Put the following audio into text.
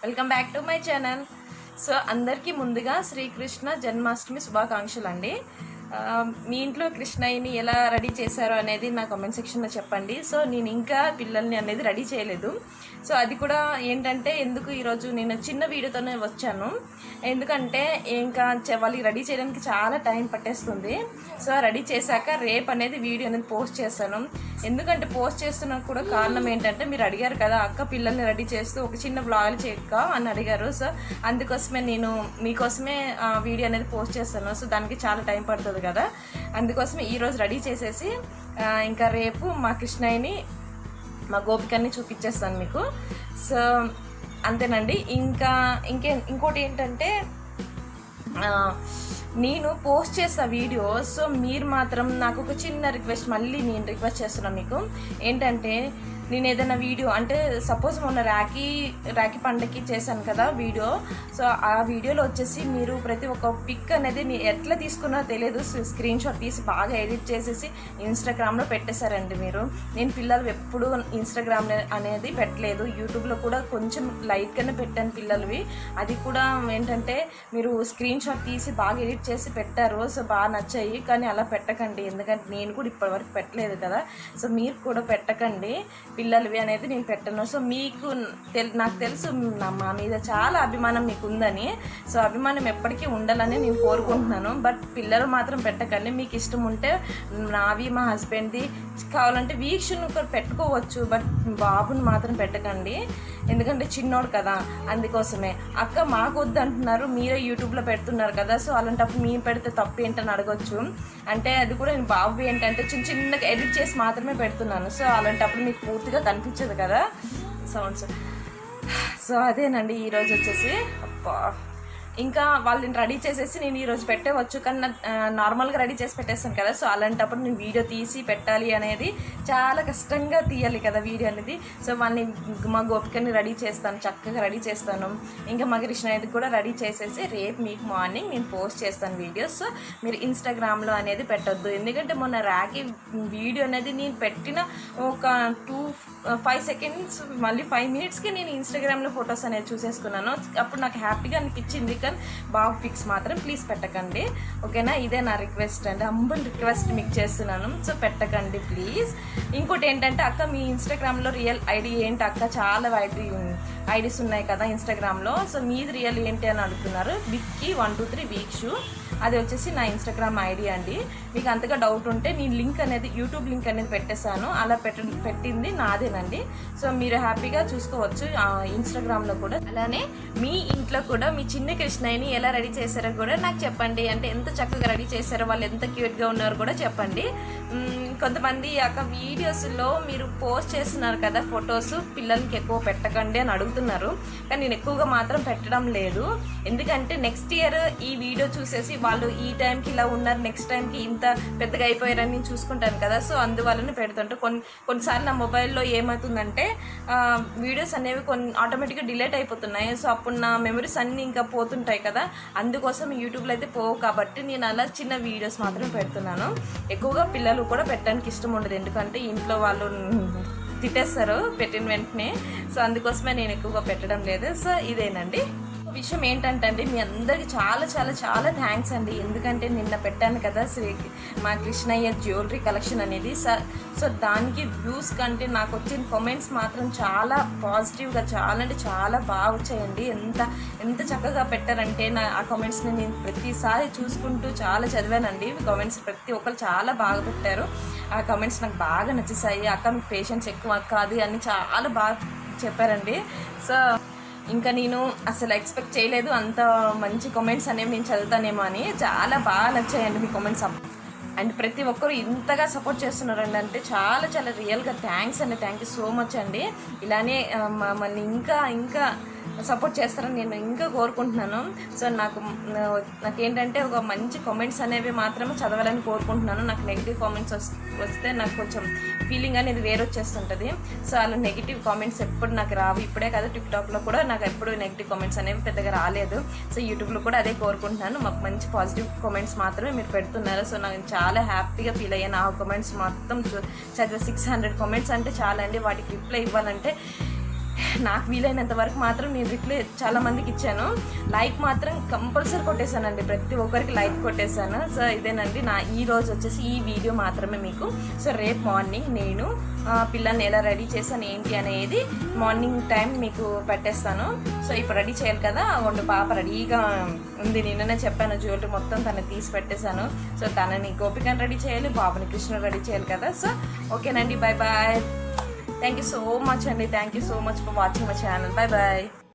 Welcome back to my channel. So అందరికీ ముందుగా శ్రీకృష్ణ జన్మాష్టమి శుభాకాంక్షలు అండి. మీ ఇంట్లో కృష్ణయ్యని ఎలా రెడీ చేశారో అనేది నా కామెంట్ సెక్షన్లో చెప్పండి. సో నేను ఇంకా పిల్లల్ని అనేది రెడీ చేయలేదు. సో అది కూడా ఏంటంటే ఎందుకు ఈరోజు నేను చిన్న వీడియోతోనే వచ్చాను, ఎందుకంటే ఇంకా వాళ్ళకి రెడీ చేయడానికి చాలా టైం పట్టేస్తుంది. సో రెడీ చేశాక రేపు అనేది వీడియో అనేది పోస్ట్ చేస్తాను. ఎందుకంటే పోస్ట్ చేస్తున్న కూడా కారణం ఏంటంటే మీరు అడిగారు కదా అక్క పిల్లల్ని రెడీ చేస్తూ ఒక చిన్న వ్లాగ్ చేయక్క అని అడిగారు. సో అందుకోసమే నేను మీకోసమే వీడియో అనేది పోస్ట్ చేస్తాను. సో దానికి చాలా టైం పడుతుంది కదా, అందుకోసమే ఈరోజు రెడీ చేసేసి ఇంకా రేపు మా కృష్ణయ్యని మా గోపికని చూపించేస్తాను మీకు. సో అంతేనండి. ఇంకోటి ఏంటంటే నేను పోస్ట్ చేస్తా వీడియో. సో మీరు మాత్రం నాకు ఒక చిన్న రిక్వెస్ట్, మళ్ళీ నేను రిక్వెస్ట్ చేస్తున్నాను మీకు ఏంటంటే, నేను ఏదైనా వీడియో అంటే సపోజ్ మొన్న రాఖీ పండగకి చేశాను కదా వీడియో. సో ఆ వీడియోలో వచ్చేసి మీరు ప్రతి ఒక్క పిక్ అనేది ఎట్లా తీసుకున్నారో తెలియదు, స్క్రీన్ షాట్ తీసి బాగా ఎడిట్ చేసేసి ఇన్స్టాగ్రామ్లో పెట్టేశారండి మీరు. నేను పిల్లలు ఎప్పుడు ఇన్స్టాగ్రామ్ అనేది పెట్టలేదు, యూట్యూబ్లో కూడా కొంచెం లైట్గానే పెట్టాను పిల్లలవి. అది కూడా ఏంటంటే మీరు స్క్రీన్ షాట్ తీసి బాగా ఎడిట్ చేసి పెట్టారు. సో బాగా నచ్చాయి, కానీ అలా పెట్టకండి, ఎందుకంటే నేను కూడా ఇప్పటివరకు పెట్టలేదు కదా. సో మీరు కూడా పెట్టకండి పిల్లలవి అనేది, నేను పెట్టను. సో మీకు నాకు తెలుసు మా మీద చాలా అభిమానం మీకు ఉందని. సో అభిమానం ఎప్పటికీ ఉండాలని నేను కోరుకుంటున్నాను. బట్ పిల్లలు మాత్రం పెట్టకండి. మీకు ఇష్టం ఉంటే నావి మా హస్బెండ్ది కావాలంటే వీక్షను పెట్టుకోవచ్చు, బట్ బాబుని మాత్రం పెట్టకండి, ఎందుకంటే చిన్నోడు కదా. అందుకోసమే అక్క మాకు వద్దు అంటున్నారు, మీరే యూట్యూబ్లో పెడుతున్నారు కదా. సో అలాంటప్పుడు మేము పెడితే తప్పు ఏంటని అడగొచ్చు. అంటే అది కూడా నేను బాబు ఏంటంటే చిన్నగా ఎడిట్ చేసి మాత్రమే పెడుతున్నాను. సో అలాంటప్పుడు మీకు పూర్తిగా కనిపించదు కదా సౌండ్స్. సో అదేనండి ఈరోజు వచ్చేసి ఇంకా వాళ్ళని రెడీ చేసేసి నేను ఈరోజు పెట్టవచ్చు, కానీ నార్మల్గా రెడీ చేసి పెట్టేస్తాను కదా. సో అలాంటప్పుడు నేను వీడియో తీసి పెట్టాలి అనేది చాలా కష్టంగా తీయాలి కదా వీడియో అనేది. సో వాళ్ళని మా గోపికని రెడీ చేస్తాను, చక్కగా రెడీ చేస్తాను. ఇంకా మా కృష్ణయ్యకి కూడా రెడీ చేసేసి రేపు మీకు మార్నింగ్ నేను పోస్ట్ చేస్తాను వీడియోస్. సో మీరు ఇన్స్టాగ్రామ్లో అనేది పెట్టొద్దు, ఎందుకంటే మొన్న రాఖీ వీడియో అనేది నేను పెట్టిన ఒక 5 సెకండ్స్ మళ్ళీ 5 మినిట్స్కి నేను ఇన్స్టాగ్రామ్లో ఫొటోస్ అనేది చూసేసుకున్నాను. అప్పుడు నాకు హ్యాపీగా అనిపించింది, కానీ బాబు పిక్స్ మాత్రం ప్లీజ్ పెట్టకండి, ఓకేనా. ఇదే నా రిక్వెస్ట్ అండి, హంబుల్ రిక్వెస్ట్ మీకు చేస్తున్నాను. సో పెట్టకండి ప్లీజ్. ఇంకోటి ఏంటంటే అక్క మీ ఇన్స్టాగ్రామ్లో రియల్ ఐడి ఏంటి అక్క, చాలా ఐడీస్ ఉన్నాయి కదా ఇన్స్టాగ్రామ్లో. సో మీది రియల్ ఏంటి అని అడుగుతున్నారు. బిక్కి 123 వీక్షు, అది వచ్చేసి నా ఇన్స్టాగ్రామ్ ఐడి అండి. మీకు అంతగా డౌట్ ఉంటే నేను లింక్ అనేది యూట్యూబ్ లింక్ అనేది పెట్టేశాను, అలా పెట్టింది నాదేనండి. సో మీరు హ్యాపీగా చూసుకోవచ్చు ఇన్స్టాగ్రామ్లో కూడా. అలానే మీ ఇంట్లో కూడా మీ చిన్న కృష్ణయ్యని ఎలా రెడీ చేశారో కూడా నాకు చెప్పండి, అంటే ఎంత చక్కగా రెడీ చేశారో, వాళ్ళు ఎంత క్యూట్గా ఉన్నారో కూడా చెప్పండి. కొంతమంది వీడియోస్లో మీరు పోస్ట్ చేస్తున్నారు కదా ఫొటోస్, పిల్లలకి ఎక్కువ పెట్టకండి అని అడుగుతున్నారు, కానీ నేను ఎక్కువగా మాత్రం పెట్టడం లేదు. ఎందుకంటే నెక్స్ట్ ఇయర్ ఈ వీడియో చూసేసి వాళ్ళు ఈ టైంకి ఇలా ఉన్నారు, నెక్స్ట్ టైంకి ఇంత పెద్దగా అయిపోయారని నేను చూసుకుంటాను కదా. సో అందువల్లనే పెడుతుంటే కొన్నిసార్లు నా మొబైల్లో ఏమవుతుందంటే వీడియోస్ అనేవి ఆటోమేటిక్గా డిలీట్ అయిపోతున్నాయి. సో అప్పుడు నా మెమరీస్ అన్నీ ఇంకా పోతుంటాయి కదా, అందుకోసం యూట్యూబ్లో అయితే పోవు, కాబట్టి నేను అలా చిన్న వీడియోస్ మాత్రమే పెడుతున్నాను. ఎక్కువగా పిల్లలు కూడా పెట్టడానికి ఇష్టం ఉండదు, ఎందుకంటే ఇంట్లో వాళ్ళు తిట్టేస్తారు పెట్టిన వెంటనే. సో అందుకోసమే నేను ఎక్కువగా పెట్టడం లేదు. సో ఇదేనండి విషయం. ఏంటంటే అండి మీ అందరికీ చాలా చాలా చాలా థ్యాంక్స్ అండి, ఎందుకంటే నిన్న పెట్టాను కదా మా కృష్ణయ్య జ్యువెలరీ కలెక్షన్ అనేది. సో దానికి వ్యూస్ కంటే నాకు వచ్చిన కామెంట్స్ మాత్రం చాలా పాజిటివ్గా, చాలా అంటే చాలా బాగా వచ్చాయండి. ఎంత చక్కగా పెట్టారంటే ఆ కామెంట్స్ని నేను ప్రతిసారి చూసుకుంటూ చాలా చదివానండి. కామెంట్స్ ప్రతి ఒక్కరు చాలా బాగా పెట్టారు. ఆ కామెంట్స్ నాకు బాగా నచ్చేసాయి. అక్క మీకు పేషెన్స్ ఎక్కువ అక్క అది అని చాలా బాగా చెప్పారండి. సో ఇంకా నేను అసలు ఎక్స్పెక్ట్ చేయలేదు అంత మంచి కామెంట్స్ అనేవి నేను చదువుతానేమో అని. చాలా బాగా నచ్చాయండి మీ కామెంట్స్. అండ్ ప్రతి ఒక్కరు ఇంతగా సపోర్ట్ చేస్తున్నారండి, అంటే చాలా చాలా రియల్గా థ్యాంక్స్ అండి. థ్యాంక్ యూ సో మచ్ అండి. ఇలానే మమ్మల్ని ఇంకా సపోర్ట్ చేస్తారని నేను ఇంకా కోరుకుంటున్నాను. సో నాకేంటంటే ఒక మంచి కామెంట్స్ అనేవి మాత్రమే చదవాలని కోరుకుంటున్నాను. నాకు నెగిటివ్ కామెంట్స్ వస్తే నాకు కొంచెం ఫీలింగ్ అనేది వేరే వచ్చేస్తుంటుంది. సో అలా నెగిటివ్ కామెంట్స్ ఎప్పుడు నాకు రావు. ఇప్పుడే కదా టిక్టాక్లో కూడా నాకు ఎప్పుడు నెగిటివ్ కామెంట్స్ అనేవి పెద్దగా రాలేదు. సో యూట్యూబ్లో కూడా అదే కోరుకుంటున్నాను, మాకు మంచి పాజిటివ్ కామెంట్స్ మాత్రమే మీరు పెడుతున్నారు. సో నాకు చాలా హ్యాపీగా ఫీల్ అయ్యాను. ఆ కామెంట్స్ మొత్తం చదివే 600 కామెంట్స్ అంటే చాలా అండి. వాటికి రిప్లై ఇవ్వాలంటే నాకు వీలైనంత వరకు మాత్రం నేను రిప్లై చాలా మందికి ఇచ్చాను. లైక్ మాత్రం కంపల్సరీ కొట్టేశానండి, ప్రతి ఒక్కరికి లైక్ కొట్టేశాను. సో ఇదేనండి ఈ రోజు వచ్చేసి ఈ వీడియో మాత్రమే మీకు. సో రేపు మార్నింగ్ నేను పిల్లల్ని ఎలా రెడీ చేశాను ఏంటి అనేది మార్నింగ్ టైం మీకు పెట్టేస్తాను. సో ఇప్పుడు రెడీ చేయాలి కదా, వండు పాప రెడీగా ఉంది. నిన్ననే చెప్పాను జ్యువెలరీ మొత్తం తనని తీసి పెట్టేశాను. సో తనని గోపికని రెడీ చేయాలి, బాబుని కృష్ణ రెడీ చేయాలి కదా. సో ఓకేనండి, bye bye. Thank you so much, Andy. Thank you so much for watching my channel. Bye bye.